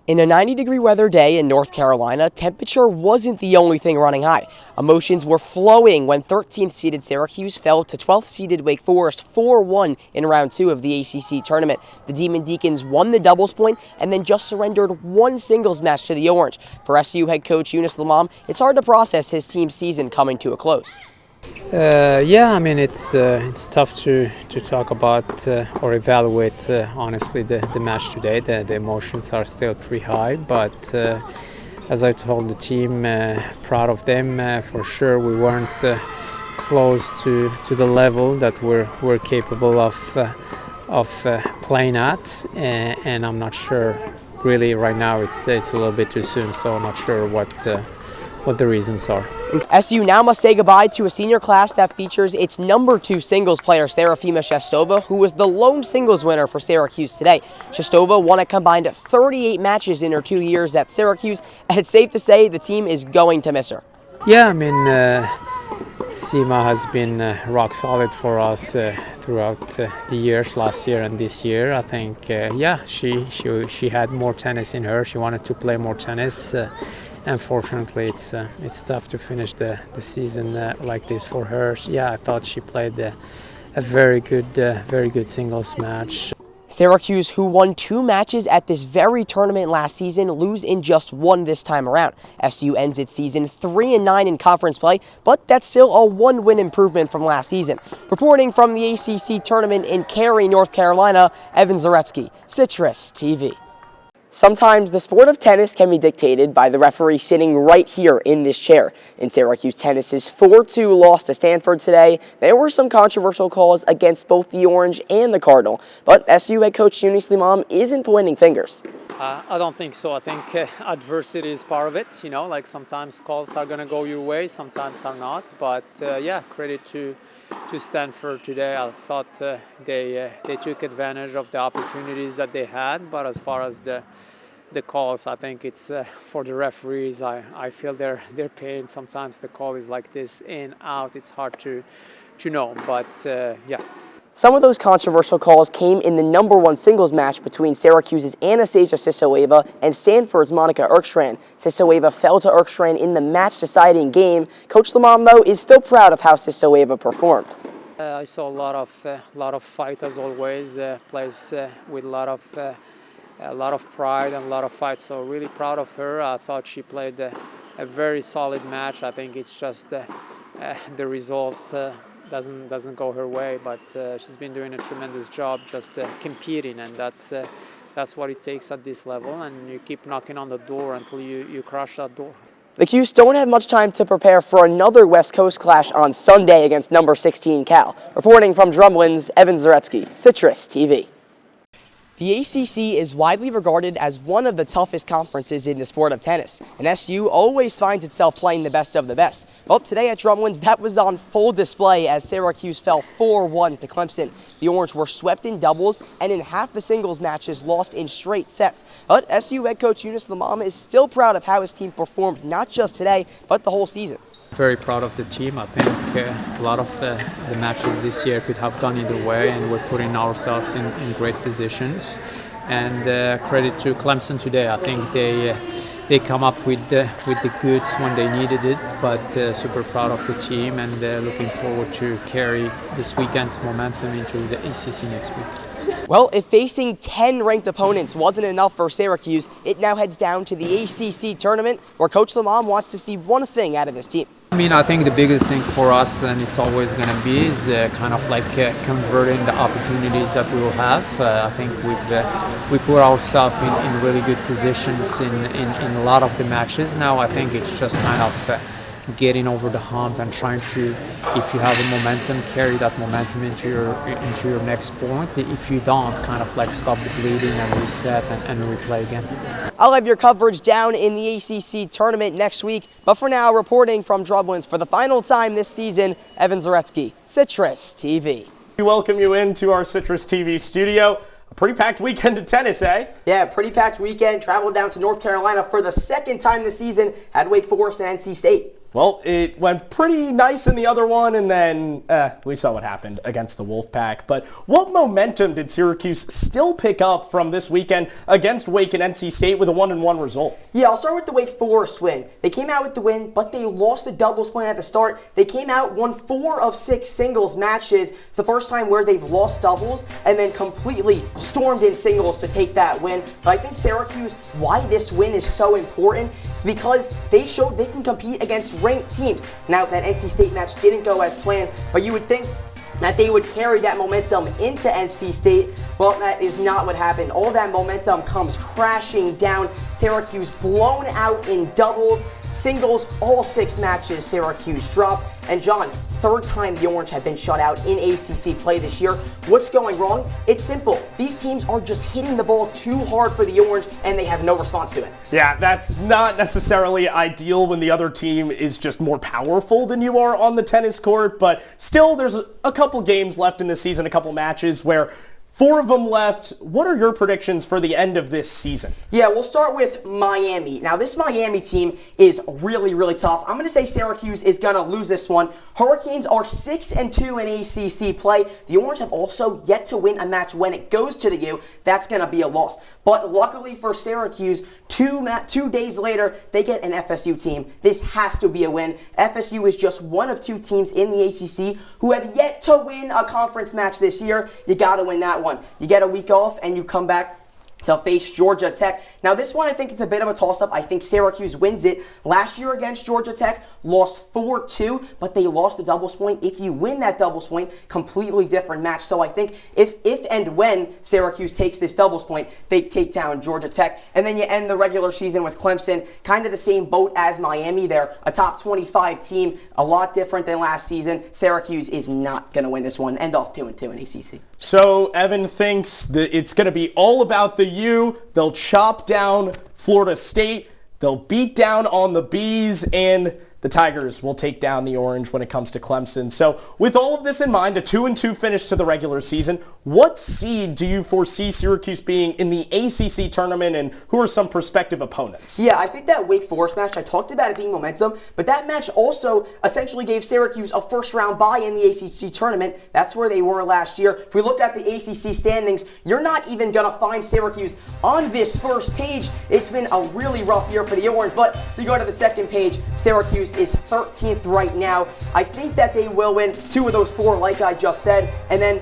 In a 90-degree weather day in North Carolina, temperature wasn't the only thing running high. Emotions were flowing when 13th-seeded Syracuse fell to 12th-seeded Wake Forest 4-1 in round 2 of the ACC tournament. The Demon Deacons won the doubles point and then just surrendered one singles match to the Orange. For SU head coach Eunice Lamam, it's hard to process his team's season coming to a close. Yeah, I mean it's tough to talk about or evaluate honestly the match today. The emotions are still pretty high, but as I told the team, proud of them for sure. We weren't close to the level that we're capable of playing at, and I'm not sure really right now. It's a little bit too soon, so I'm not sure what the reasons are. SU now must say goodbye to a senior class that features its number 2 singles player, Serafima Shestova, who was the lone singles winner for Syracuse today. Shestova won a combined 38 matches in her 2 years at Syracuse, and it's safe to say the team is going to miss her. Yeah, I mean, Sima has been rock solid for us throughout the years, last year and this year. I think, yeah, she had more tennis in her. She wanted to play more tennis. Unfortunately, it's tough to finish the season like this for her. Yeah, I thought she played a very good singles match. Syracuse, who won 2 matches at this very tournament last season, lose in just 1 this time around. SU ends its season 3-9 in conference play, but that's still a 1-win improvement from last season. Reporting from the ACC tournament in Cary, North Carolina, Evan Zaretsky, Citrus TV. Sometimes the sport of tennis can be dictated by the referee sitting right here in this chair. In Syracuse tennis's 4-2 loss to Stanford today, there were some controversial calls against both the Orange and the Cardinal, but SU head coach Eunice Lamam isn't pointing fingers. I don't think so. I think adversity is part of it. You know, like sometimes calls are going to go your way, sometimes are not. But yeah, credit to Stanford today. I thought they took advantage of the opportunities that they had. But as far as the calls, I think it's for the referees. I feel their pain. Sometimes the call is like this, in, out. It's hard to know. But yeah. Some of those controversial calls came in the number 1 singles match between Syracuse's Anastasia Sisoveva and Stanford's Monica Erkstrand. Sisoveva fell to Erkstrand in the match-deciding game. Coach Lamam, though, is still proud of how Sisoveva performed. I saw a lot of fight as always. Plays with a lot of pride and a lot of fight. So really proud of her. I thought she played a very solid match. I think it's just the results. Doesn't go her way, but she's been doing a tremendous job just competing, and that's what it takes at this level, and you keep knocking on the door until you crush that door. The Cuse don't have much time to prepare for another West Coast clash on Sunday against number 16 Cal. Reporting from Drumlin's, Evan Zaretsky, Citrus TV. The ACC is widely regarded as one of the toughest conferences in the sport of tennis, and SU always finds itself playing the best of the best. Well, today at Drumlin's, that was on full display as Syracuse fell 4-1 to Clemson. The Orange were swept in doubles and in half the singles matches lost in straight sets. But SU head coach Eunice Lamam is still proud of how his team performed not just today, but the whole season. Very proud of the team. I think a lot of the matches this year could have gone either way, and we're putting ourselves in great positions. And credit to Clemson today. I think they come up with the goods when they needed it, but super proud of the team, and looking forward to carry this weekend's momentum into the ACC next week. Well, if facing 10 ranked opponents wasn't enough for Syracuse, it now heads down to the ACC tournament, where Coach Lamam wants to see one thing out of his team. I mean, I think the biggest thing for us, and it's always going to be, is kind of like converting the opportunities that we will have. I think we put ourselves in really good positions in a lot of the matches. Now I think it's just kind of getting over the hump and trying to, if you have a momentum, carry that momentum into your next point. If you don't, kind of like stop the bleeding and reset and replay again. I'll have your coverage down in the ACC tournament next week, but for now, reporting from Drumlin's for the final time this season, Evan Zaretsky, Citrus TV. We welcome you into our Citrus TV studio. A pretty packed weekend of tennis, eh? Yeah, pretty packed weekend. Traveled down to North Carolina for the 2nd time this season at Wake Forest and NC State. Well, it went pretty nice in the other one, and then we saw what happened against the Wolfpack. But what momentum did Syracuse still pick up from this weekend against Wake and NC State with a 1-1 result? Yeah, I'll start with the Wake Forest win. They came out with the win, but they lost the doubles point at the start. They came out, won 4 of 6 singles matches. It's the first time where they've lost doubles, and then completely stormed in singles to take that win. But I think Syracuse, why this win is so important, is because they showed they can compete against ranked teams. Now, that NC State match didn't go as planned, but you would think that they would carry that momentum into NC State. Well, that is not what happened. All that momentum comes crashing down. Syracuse blown out in doubles. Singles, all 6 matches Syracuse dropped. And John, 3rd time the Orange have been shut out in ACC play this year. What's going wrong? It's simple. These teams are just hitting the ball too hard for the Orange, and they have no response to it. Yeah, that's not necessarily ideal when the other team is just more powerful than you are on the tennis court, but still there's a couple games left in the season, a couple matches where 4 of them left. What are your predictions for the end of this season? Yeah, we'll start with Miami. Now, this Miami team is really, really tough. I'm going to say Syracuse is going to lose this one. Hurricanes are 6-2 in ACC play. The Orange have also yet to win a match when it goes to the U. That's going to be a loss. But luckily for Syracuse, 2 days later, they get an FSU team. This has to be a win. FSU is just one of 2 teams in the ACC who have yet to win a conference match this year. You got to win that one. You get a week off and you come back to face Georgia Tech. Now, this one, I think it's a bit of a toss-up. I think Syracuse wins it. Last year against Georgia Tech, lost 4-2, but they lost the doubles point. If you win that doubles point, completely different match. So I think if and when Syracuse takes this doubles point, they take down Georgia Tech. And then you end the regular season with Clemson, kind of the same boat as Miami. They're a top 25 team, a lot different than last season. Syracuse is not going to win this one. End off 2-2 in ACC. So Evan thinks that it's going to be all about the U. They'll chop down Florida State. They'll beat down on the Bees, and the Tigers will take down the Orange when it comes to Clemson. So with all of this in mind, a 2-2 finish to the regular season, what seed do you foresee Syracuse being in the ACC tournament, and who are some prospective opponents? Yeah, I think that Wake Forest match, I talked about it being momentum, but that match also essentially gave Syracuse a first-round bye in the ACC tournament. That's where they were last year. If we look at the ACC standings, you're not even going to find Syracuse on this first page. It's been a really rough year for the Orange, but if you go to the second page, Syracuse is 13th right now. I think that they will win 2 of those 4, like I just said, and then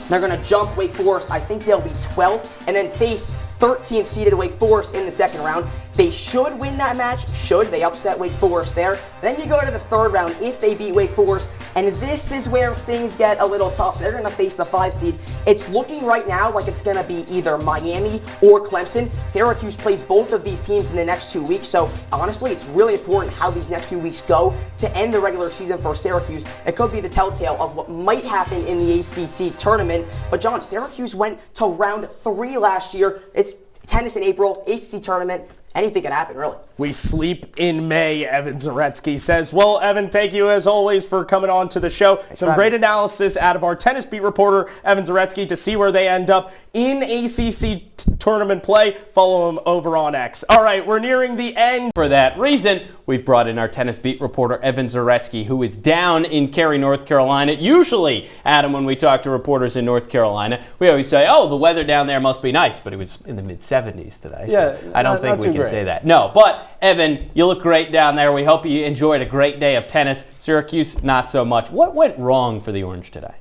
they're going to jump Wake Forest. I think they'll be 12th, and then face 13th seeded Wake Forest in the second round. They should win that match, should they upset Wake Forest there. Then you go to the 3rd round if they beat Wake Forest, and this is where things get a little tough. They're going to face the 5 seed. It's looking right now like it's going to be either Miami or Clemson. Syracuse plays both of these teams in the next 2 weeks, so honestly, it's really important how these next few weeks go to end the regular season for Syracuse. It could be the telltale of what might happen in the ACC tournament. But John, Syracuse went to round 3 last year. It's tennis in April, ACC tournament. Anything can happen, really. We sleep in May, Evan Zaretsky says. Well, Evan, thank you as always for coming on to the show. Some great analysis out of our tennis beat reporter, Evan Zaretsky, to see where they end up in ACC tournament play. Follow him over on X. All right, we're nearing the end. For that reason, we've brought in our tennis beat reporter, Evan Zaretsky, who is down in Cary, North Carolina. Usually, Adam, when we talk to reporters in North Carolina, we always say, oh, the weather down there must be nice, but it was in the mid-70s today. Yeah, so I don't think we can say that. No, but Evan, you look great down there. We hope you enjoyed a great day of tennis. Syracuse, not so much. What went wrong for the Orange today?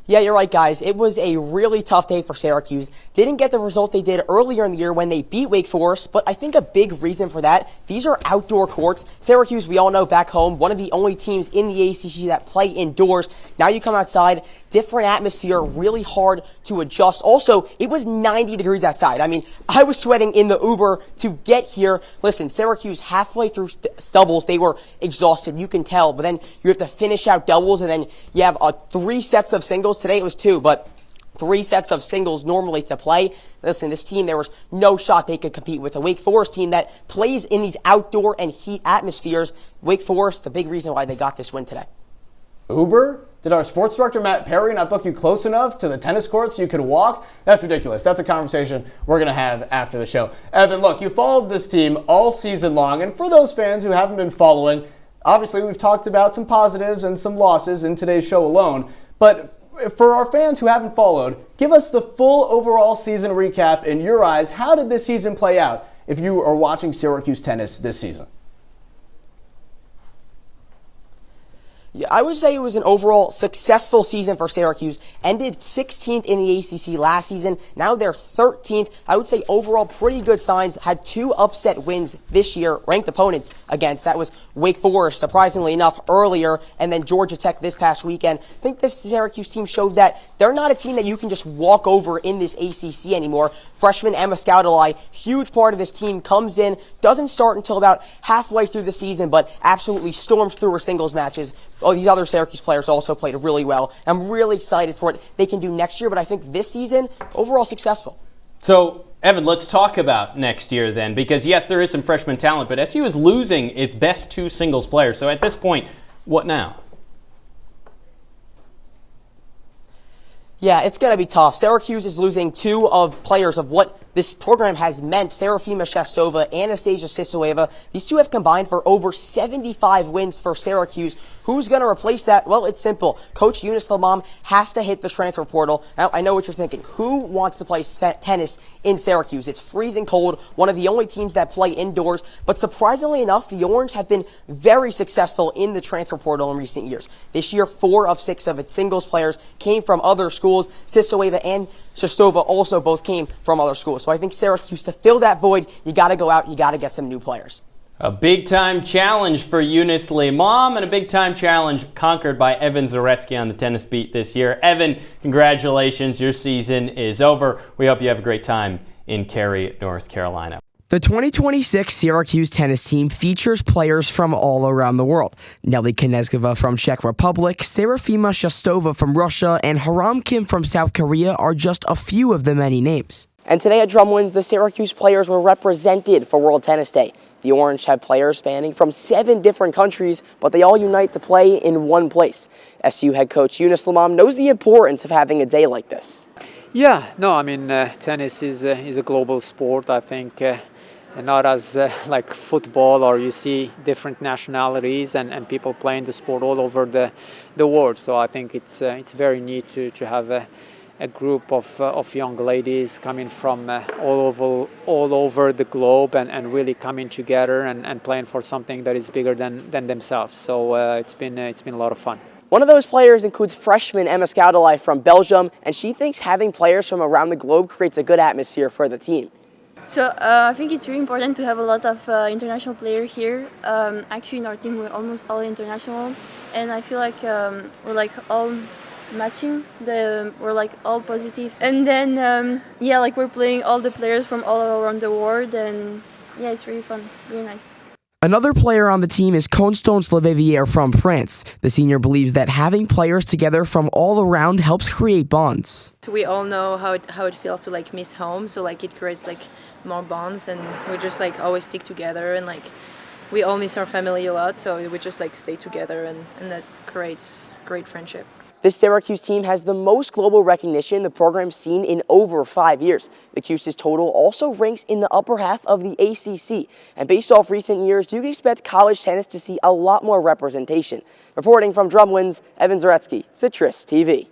Yeah, you're right, guys. It was a really tough day for Syracuse. Didn't get the result they did earlier in the year when they beat Wake Forest, but I think a big reason for that, these are outdoor courts. Syracuse, we all know back home, one of the only teams in the ACC that play indoors. Now you come outside, different atmosphere, really hard to adjust. Also, it was 90 degrees outside. I mean, I was sweating in the Uber to get here. Listen, Syracuse, halfway through doubles, they were exhausted, you can tell, but then you have to finish out doubles, and then you have 3 sets of singles. Today it was 2, but 3 sets of singles normally to play. Listen, this team, there was no shot they could compete with a Wake Forest team that plays in these outdoor and heat atmospheres. Wake Forest, a big reason why they got this win today. Uber? Did our sports director, Matt Perry, not book you close enough to the tennis court so you could walk? That's ridiculous. That's a conversation we're going to have after the show. Evan, look, you followed this team all season long, and for those fans who haven't been following, obviously we've talked about some positives and some losses in today's show alone, but for our fans who haven't followed, give us the full overall season recap in your eyes. How did this season play out if you are watching Syracuse tennis this season? Yeah, I would say it was an overall successful season for Syracuse. Ended 16th in the ACC last season. Now they're 13th. I would say overall pretty good signs. Had 2 upset wins this year, ranked opponents against. That was Wake Forest, surprisingly enough, earlier, and then Georgia Tech this past weekend. I think this Syracuse team showed that they're not a team that you can just walk over in this ACC anymore. Freshman Emma Scoutali, huge part of this team, comes in, doesn't start until about halfway through the season, but absolutely storms through her singles matches. Oh, these other Syracuse players also played really well. I'm really excited for what they can do next year, but I think this season, overall successful. So, Evan, let's talk about next year then, because yes, there is some freshman talent, but SU is losing its best 2 singles players. So at this point, what now? Yeah, it's going to be tough. Syracuse is losing 2 of players of what this program has meant. Serafima Shestova, Anastasia Sisoveva. These 2 have combined for over 75 wins for Syracuse. Who's going to replace that? Well, it's simple. Coach Eunice Lamam has to hit the transfer portal. Now, I know what you're thinking. Who wants to play tennis in Syracuse? It's freezing cold, one of the only teams that play indoors. But surprisingly enough, the Orange have been very successful in the transfer portal in recent years. This year, 4 of 6 of its singles players came from other schools. Sisoveva and Shestova also both came from other schools. So I think Syracuse, to fill that void, you got to go out, you got to get some new players. A big-time challenge for Eunice Lamam and a big-time challenge conquered by Evan Zaretsky on the tennis beat this year. Evan, congratulations. Your season is over. We hope you have a great time in Cary, North Carolina. The 2026 Syracuse tennis team features players from all around the world. Nelly Knezgova from Czech Republic, Serafima Shestova from Russia, and Haram Kim from South Korea are just a few of the many names. And today at Drumwinds, the Syracuse players were represented for World Tennis Day. The Orange had players spanning from 7 different countries, but they all unite to play in one place. SU head coach Eunice Lamam knows the importance of having a day like this. Yeah, no, I mean, tennis is a global sport, I think. Not as like football, or you see different nationalities and people playing the sport all over the world. So I think it's very neat to have a group of young ladies coming from all over the globe and really coming together and playing for something that is bigger than themselves. So it's been a lot of fun. One of those players includes freshman Emma Scoutali from Belgium, and she thinks having players from around the globe creates a good atmosphere for the team. So I think it's really important to have a lot of international players here. Actually, in our team, we're almost all international, and I feel like we're like all matching. We're like all positive, and then yeah, like we're playing all the players from all around the world, and yeah, it's really fun, really nice. Another player on the team is Constance Levevier from France. The senior believes that having players together from all around helps create bonds. We all know how it feels to like miss home, so like it creates like more bonds, and we just like always stick together, and like we all miss our family a lot, so we just like stay together, and that creates great friendship. This Syracuse team has the most global recognition the program's seen in over 5 years. The Cuse's total also ranks in the upper half of the ACC. And based off recent years, you can expect college tennis to see a lot more representation. Reporting from Drumwinds, Evan Zaretsky, Citrus TV.